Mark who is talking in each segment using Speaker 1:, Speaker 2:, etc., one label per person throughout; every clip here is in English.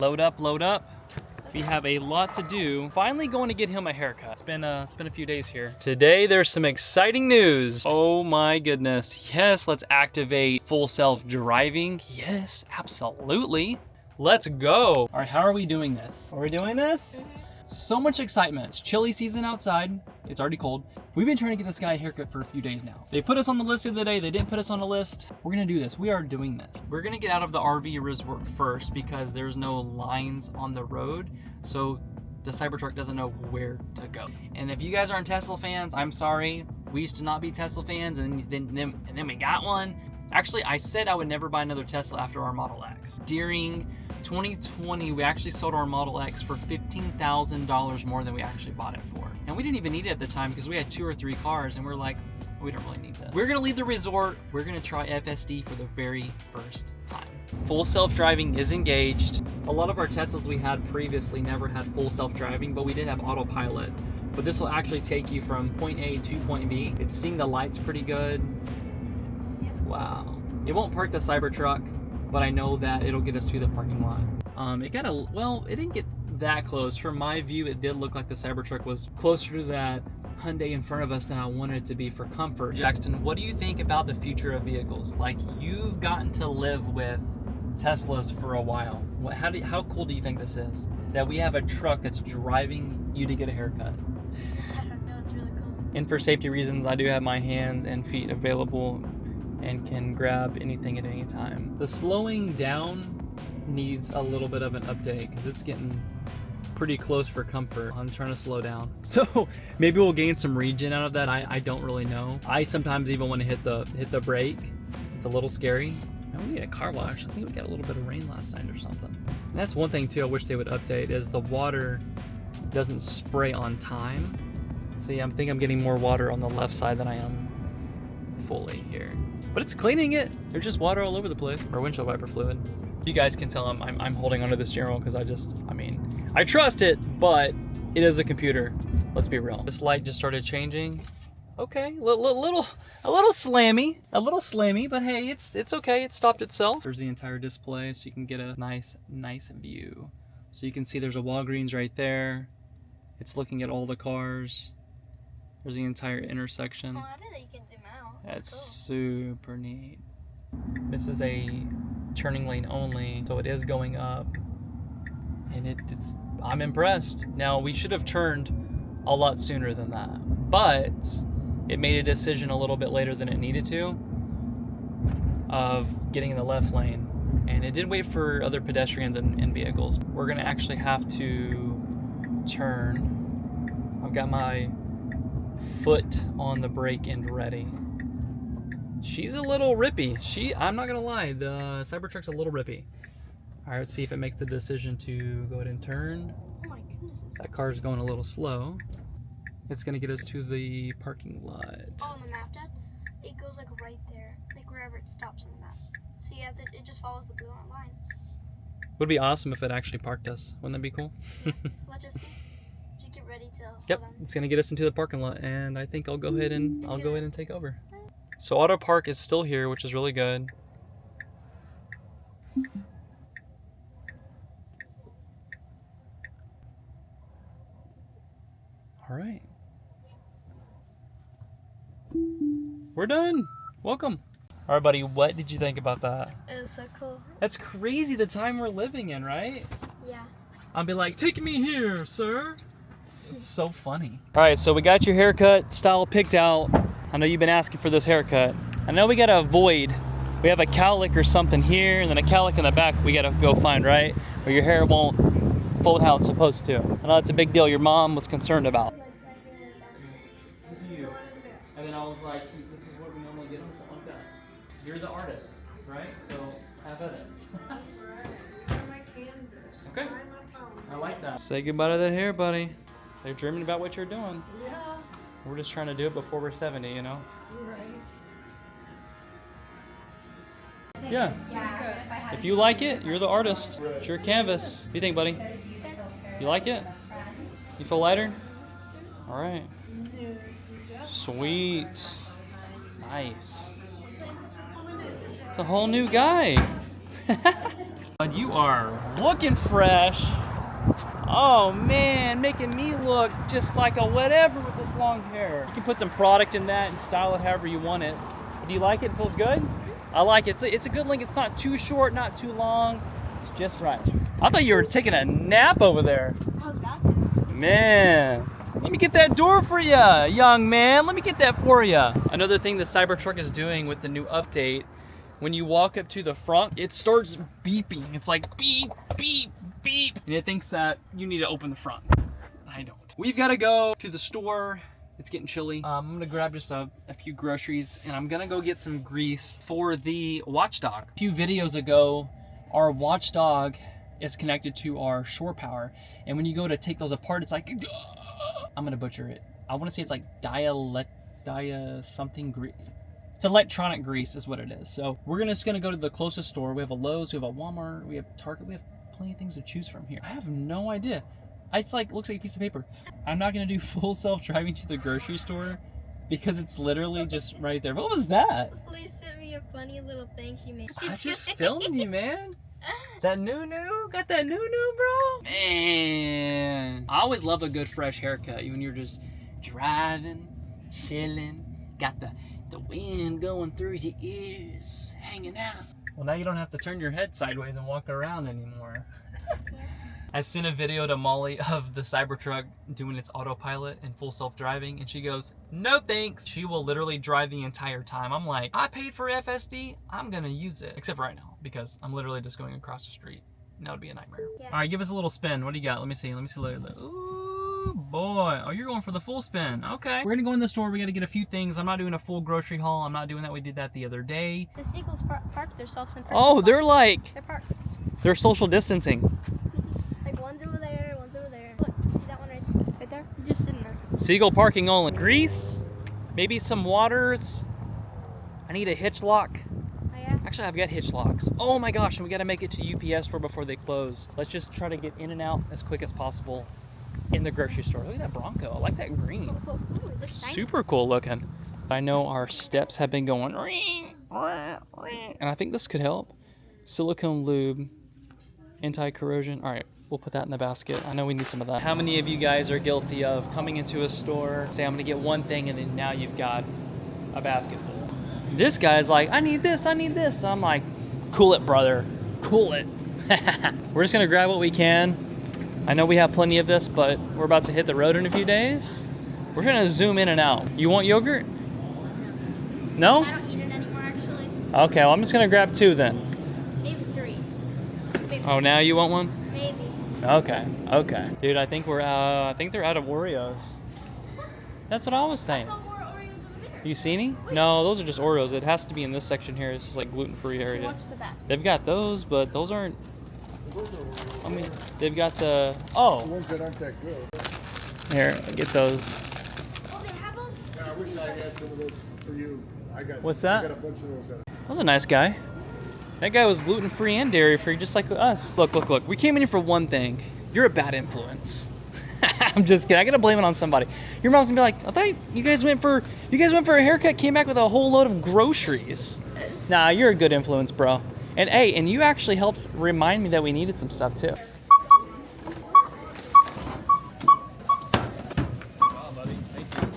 Speaker 1: Load up, load up. We have a lot to do. Finally going to get him a haircut. It's been a few days here. Today there's some exciting news. Oh my goodness. Yes, let's activate full self-driving. Yes, absolutely. Let's go. All right, how are we doing this? Are we doing this? So much excitement. It's chilly season outside. It's already cold. We've been trying to get this guy a haircut for a few days now. They put us on the list the other day. They didn't put us on the list. We're gonna do this. We are doing this. We're gonna get out of the RV resort first because there's no lines on the road. So the Cybertruck doesn't know where to go. And if you guys aren't Tesla fans, I'm sorry. We used to not be Tesla fans and then we got one. Actually, I said I would never buy another Tesla after our Model X. During 2020, we actually sold our Model X for $15,000 more than we actually bought it for. And we didn't even need it at the time because we had 2 or 3 cars and we're like, we don't really need that. We're gonna leave the resort. We're gonna try FSD for the very first time. Full self-driving is engaged. A lot of our Teslas we had previously never had full self-driving, but we did have autopilot. But this will actually take you from point A to point B. It's seeing the lights pretty good. Wow. It won't park the Cybertruck, but I know that it'll get us to the parking lot. It didn't get that close. From my view, it did look like the Cybertruck was closer to that Hyundai in front of us than I wanted it to be for comfort. Jackson, what do you think about the future of vehicles? Like, you've gotten to live with Teslas for a while. How cool do you think this is? That we have a truck that's driving you to get a haircut.
Speaker 2: I don't know, it's really cool.
Speaker 1: And for safety reasons, I do have my hands and feet available and can grab anything at any time. The slowing down needs a little bit of an update because it's getting pretty close for comfort. I'm trying to slow down. So maybe we'll gain some regen out of that. I don't really know. I sometimes even want to hit the brake. It's a little scary. Now we need a car wash. I think we got a little bit of rain last night or something. And that's one thing too I wish they would update is the water doesn't spray on time. So yeah, I think I'm getting more water on the left side than I am fully here. But it's cleaning it. There's just water all over the place. Or windshield wiper fluid. You guys can tell I'm holding onto the steering wheel because I trust it, but it is a computer. Let's be real. This light just started changing. Okay, a little slammy, but hey, it's okay. It stopped itself. There's the entire display, so you can get a nice view. So you can see there's a Walgreens right there. It's looking at all the cars. There's the entire intersection.
Speaker 2: Oh, I didn't know you can zoom out.
Speaker 1: That's
Speaker 2: cool.
Speaker 1: super neat. This is a turning lane only, so it is going up. And I'm impressed. Now, we should have turned a lot sooner than that, but it made a decision a little bit later than it needed to of getting in the left lane. And it did wait for other pedestrians and vehicles. We're gonna actually have to turn. I've got my foot on the brake end ready. She's a little rippy. I'm not gonna lie, the Cybertruck's a little rippy. All right, let's see if it makes the decision to go ahead and turn.
Speaker 2: Oh my goodness.
Speaker 1: That car's going a little slow. It's gonna get us to the parking lot.
Speaker 2: Oh, on the map, Dad? It goes like right there, like wherever it stops on the map. So yeah, it just follows the blue line.
Speaker 1: Would be awesome if it actually parked us. Wouldn't that be cool?
Speaker 2: So let's just see. Just get ready to.
Speaker 1: Yep, it's gonna get us into the parking lot, and I think I'll go ahead and take over. So auto park is still here, which is really good. All right. We're done. Welcome. All right, buddy, what did you think about that?
Speaker 2: It was so cool.
Speaker 1: That's crazy the time we're living in, right?
Speaker 2: Yeah.
Speaker 1: I'll be like, take me here, sir. It's so funny. All right, so we got your haircut style picked out. I know you've been asking for this haircut. I know we gotta avoid, we have a cowlick or something here, and then a cowlick in the back we gotta go find, right? Or your hair won't fold how it's supposed to. I know it's a big deal your mom was concerned about. And then I was like, this is what we normally get on something like that. You're the artist, right? So have at it. Okay. I like that. Say goodbye to that hair, buddy. They're dreaming about what you're doing.
Speaker 3: Yeah.
Speaker 1: We're just trying to do it before we're 70, you know?
Speaker 3: Right.
Speaker 1: Yeah. If you like it, you're the artist. It's your canvas. What do you think, buddy? You like it? You feel lighter? All right. Sweet. Nice. It's a whole new guy. But you are looking fresh. Oh man, making me look just like a whatever with this long hair. You can put some product in that and style it however you want it. Do you like it? It feels good? I like it. It's a good length. It's not too short, not too long. It's just right. I thought you were taking a nap over there.
Speaker 2: I was about to.
Speaker 1: Man, let me get that door for you, young man. Let me get that for you. Another thing the Cybertruck is doing with the new update, when you walk up to the front, it starts beeping. It's like beep, beep, beep. And it thinks that you need to open the front. I don't. We've got to go to the store. It's getting chilly. I'm gonna grab just a few groceries and I'm gonna go get some grease for the watchdog. A few videos ago, our watchdog is connected to our shore power. And when you go to take those apart, it's like, I'm gonna butcher it. I wanna say it's like something grease. It's electronic grease is what it is. So we're just gonna go to the closest store. We have a Lowe's, we have a Walmart, we have Target, we have plenty of things to choose from here. I have no idea. It's like, looks like a piece of paper. I'm not gonna do full self-driving to the grocery store because it's literally just right there. What was that?
Speaker 2: Please sent me a funny little thing she made.
Speaker 1: I just filmed you, man. That new? Got that new, bro? Man. I always love a good fresh haircut when you're just driving, chilling, got the wind going through your ears, hanging out. Well, now you don't have to turn your head sideways and walk around anymore. I sent a video to Molly of the Cybertruck doing its autopilot and full self-driving, and she goes, no thanks. She will literally drive the entire time. I'm like, I paid for FSD, I'm gonna use it. Except for right now, because I'm literally just going across the street. And that would be a nightmare. Yeah. All right, give us a little spin. What do you got? Let me see. Ooh, boy. Oh, you're going for the full spin. Okay. We're gonna go in the store. We gotta get a few things. I'm not doing a full grocery haul. I'm not doing that. We did that the other day.
Speaker 2: The Seagulls park their self-impressed.
Speaker 1: Oh, they're like,
Speaker 2: they're parked.
Speaker 1: They're social distancing.
Speaker 2: One's over there, one's over there. Look, see that one right there? You're just sitting there.
Speaker 1: Seagull parking only. Grease, maybe some waters. I need a hitch lock.
Speaker 2: Oh, yeah?
Speaker 1: Actually, I've got hitch locks. Oh my gosh, and we gotta make it to UPS store before they close. Let's just try to get in and out as quick as possible in the grocery store. Look at that Bronco. I like that green.
Speaker 2: Ooh, it looks shiny.
Speaker 1: Super cool looking. I know our steps have been going, and I think this could help. Silicone lube, anti-corrosion. All right. We'll put that in the basket. I know we need some of that. How many of you guys are guilty of coming into a store, say I'm gonna get one thing, and then now you've got a basket full? This guy's like, I need this. I'm like, cool it, brother, cool it. We're just gonna grab what we can. I know we have plenty of this, but we're about to hit the road in a few days. We're gonna zoom in and out. You want yogurt? No?
Speaker 2: I don't eat it anymore, actually.
Speaker 1: Okay, well, I'm just gonna grab 2 then.
Speaker 2: Maybe 3. Maybe.
Speaker 1: Oh, now you want one?
Speaker 2: Maybe.
Speaker 1: Okay. Dude, I think they're out of Oreos.
Speaker 2: What?
Speaker 1: That's what I was saying.
Speaker 2: I saw more Oreos over there.
Speaker 1: You see any?
Speaker 2: Wait.
Speaker 1: No, those are just Oreos. It has to be in this section here. This is like gluten-free area.
Speaker 2: Watch the basket.
Speaker 1: They've got those, but those aren't.
Speaker 3: Those are Oreos.
Speaker 1: I mean, they've got the.
Speaker 3: The
Speaker 1: Oh,
Speaker 3: ones that aren't that good.
Speaker 1: here, I'll get those.
Speaker 2: Oh, they have them?
Speaker 3: Yeah, I wish I had some of those for you.
Speaker 1: What's that?
Speaker 3: I got a bunch of those.
Speaker 1: That was a nice guy. That guy was gluten-free and dairy-free, just like us. Look. We came in here for one thing. You're a bad influence. I'm just kidding. I gotta blame it on somebody. Your mom's gonna be like, I thought you guys went for a haircut, came back with a whole load of groceries. Nah, you're a good influence, bro. And hey, and you actually helped remind me that we needed some stuff too. Oh, buddy. Thank you.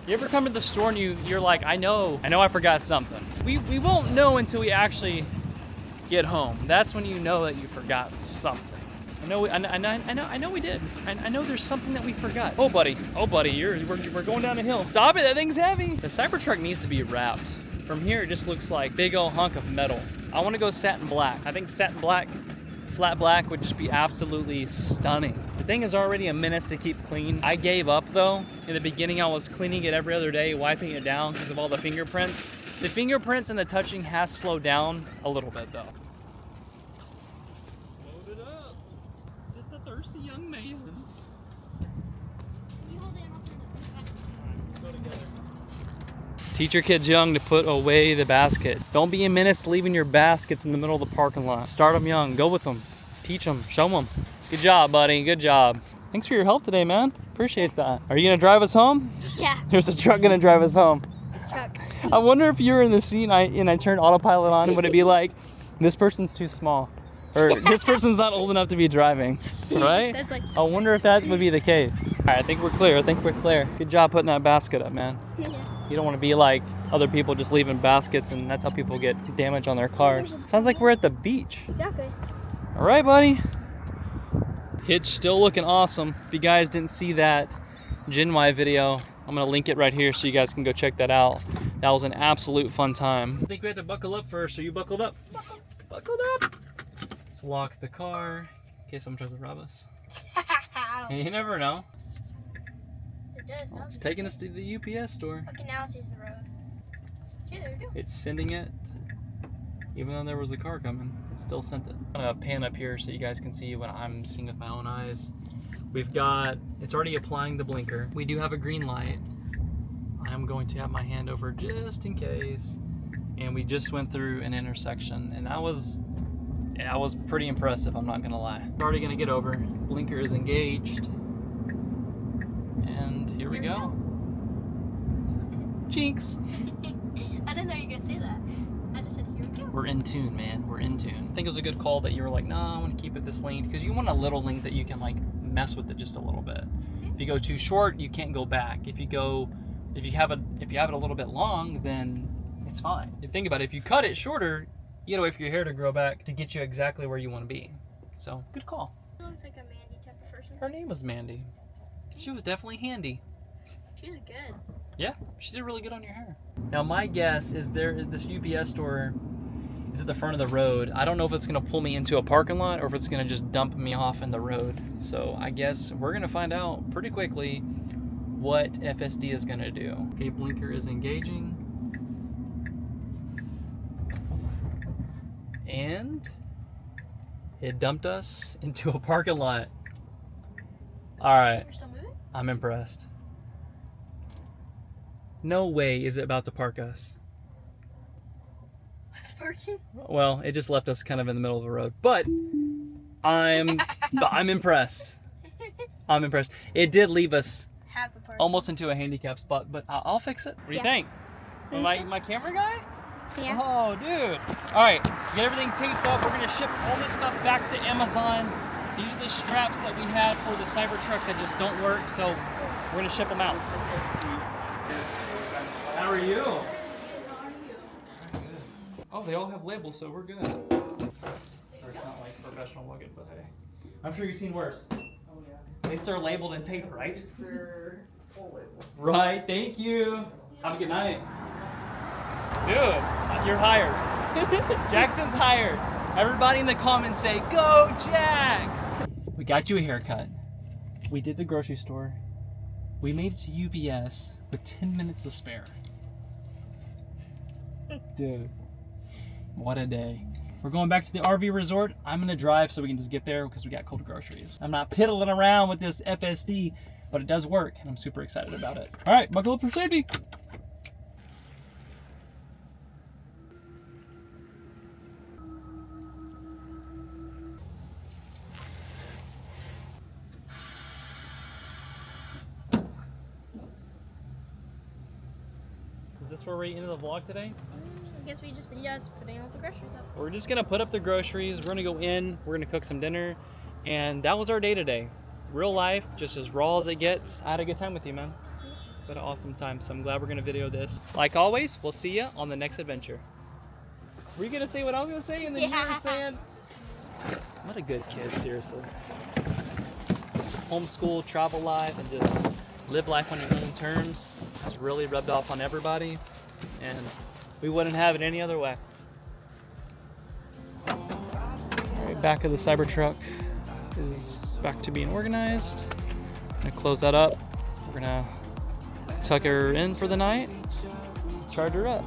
Speaker 1: You ever come to the store and you're like, I know I forgot something. We won't know until we actually get home. That's when you know that you forgot something. I know we did. I know there's something that we forgot. Oh buddy, we're going down a hill. Stop it, that thing's heavy. The Cybertruck needs to be wrapped. From here, it just looks like big old hunk of metal. I want to go satin black. I think satin black, flat black would just be absolutely stunning. The thing is already a menace to keep clean. I gave up though. In the beginning, I was cleaning it every other day, wiping it down because of all the fingerprints. The fingerprints and the touching has slowed down a little bit though. Load it up. Just a thirsty young man.
Speaker 2: You hold it.
Speaker 1: Go together. Teach your kids young to put away the basket. Don't be a menace leaving your baskets in the middle of the parking lot. Start them young. Go with them. Teach them. Show them. Good job, buddy. Good job. Thanks for your help today, man. Appreciate that. Are you going to drive us home?
Speaker 2: Yeah.
Speaker 1: There's a truck going to drive us home.
Speaker 2: Truck.
Speaker 1: I wonder if you were in the seat and I turned autopilot on, would it be like, this person's too small? Or this person's not old enough to be driving, right?
Speaker 2: Says like,
Speaker 1: I wonder if that would be the case. All right, I think we're clear. I think we're clear. Good job putting that basket up, man.
Speaker 2: yeah.
Speaker 1: You don't want to be like other people just leaving baskets, and that's how people get damage on their cars. Sounds like we're at the beach.
Speaker 2: Exactly.
Speaker 1: All right, buddy. Hitch still looking awesome. If you guys didn't see that GenY video, I'm gonna link it right here so you guys can go check that out. That was an absolute fun time. I think we have to buckle up first. Are you buckled up? Buckled up. Let's lock the car in case someone tries to rob us. You never know.
Speaker 2: It does.
Speaker 1: Well, it's taking us to the UPS store.
Speaker 2: Okay, now it sees the road. Okay, there we go.
Speaker 1: It's sending it. Even though there was a car coming, it still sent it. I'm gonna pan up here so you guys can see what I'm seeing with my own eyes. We've got, it's already applying the blinker. We do have a green light. I'm going to have my hand over just in case. And we just went through an intersection, and that was pretty impressive, I'm not gonna lie. We're already gonna get over. Blinker is engaged. And here we go. Jinx.
Speaker 2: I didn't know you were gonna say that. I just said, here we go.
Speaker 1: We're in tune, man. We're in tune. I think it was a good call that you were like, nah, I want to keep it this length, because you want a little length that you can like mess with it just a little bit. If you go too short, you can't go back. If you have it a little bit long, then it's fine. Think about it. If you cut it shorter, you gotta wait for your hair to grow back to get you exactly where you want to be. So, good call.
Speaker 2: She looks like a Mandy type of person.
Speaker 1: Her name was Mandy. She was definitely handy.
Speaker 2: She's good.
Speaker 1: Yeah, she did really good on your hair. Now my guess is this UPS store is at the front of the road. I don't know if it's gonna pull me into a parking lot or if it's gonna just dump me off in the road. So I guess we're gonna find out pretty quickly what FSD is gonna do. Okay, blinker is engaging. And it dumped us into a parking lot. All right,
Speaker 2: We're still moving?
Speaker 1: I'm impressed. No way is it about to park us.
Speaker 2: It's parking?
Speaker 1: Well, it just left us kind of in the middle of the road, but I'm impressed. I'm impressed. It did leave us
Speaker 2: Half the parking.
Speaker 1: almost into a handicap spot, but I'll fix it. What do you
Speaker 2: Yeah.
Speaker 1: think? My camera guy?
Speaker 2: Yeah.
Speaker 1: Oh, dude. All right, get everything taped up. We're gonna ship all this stuff back to Amazon. These are the straps that we had for the Cybertruck that just don't work, so we're gonna ship them out. How are you? Oh, they all have labels, so we're good. Or it's not like professional looking, but hey. I'm sure you've seen worse. Oh, yeah. At least they're labeled and taped, right?
Speaker 4: They're full labels.
Speaker 1: Right, thank you. Have a good night. Dude, you're hired. Jackson's hired. Everybody in the comments say, go Jax! We got you a haircut. We did the grocery store. We made it to UPS with 10 minutes to spare. Dude, what a day. We're going back to the RV resort. I'm gonna drive so we can just get there because we got cold groceries. I'm not piddling around with this FSD, but it does work and I'm super excited about it. All right, buckle up for safety. Is this where we're ending the vlog today?
Speaker 2: I guess we just videos putting all the groceries up.
Speaker 1: We're just gonna put up the groceries. We're gonna go in. We're gonna cook some dinner, and that was our day today. Real life, just as raw as it gets. I had a good time with you, man. Had an awesome time. So I'm glad we're gonna video this. Like always, we'll see you on the next adventure. Were you gonna say what I was gonna say, and then you were saying? What a good kid, seriously. Just homeschool, travel life, and just live life on your own terms has really rubbed off on everybody, and we wouldn't have it any other way. All right, back of the Cybertruck is back to being organized. I'm gonna close that up. We're gonna tuck her in for the night, charge her up.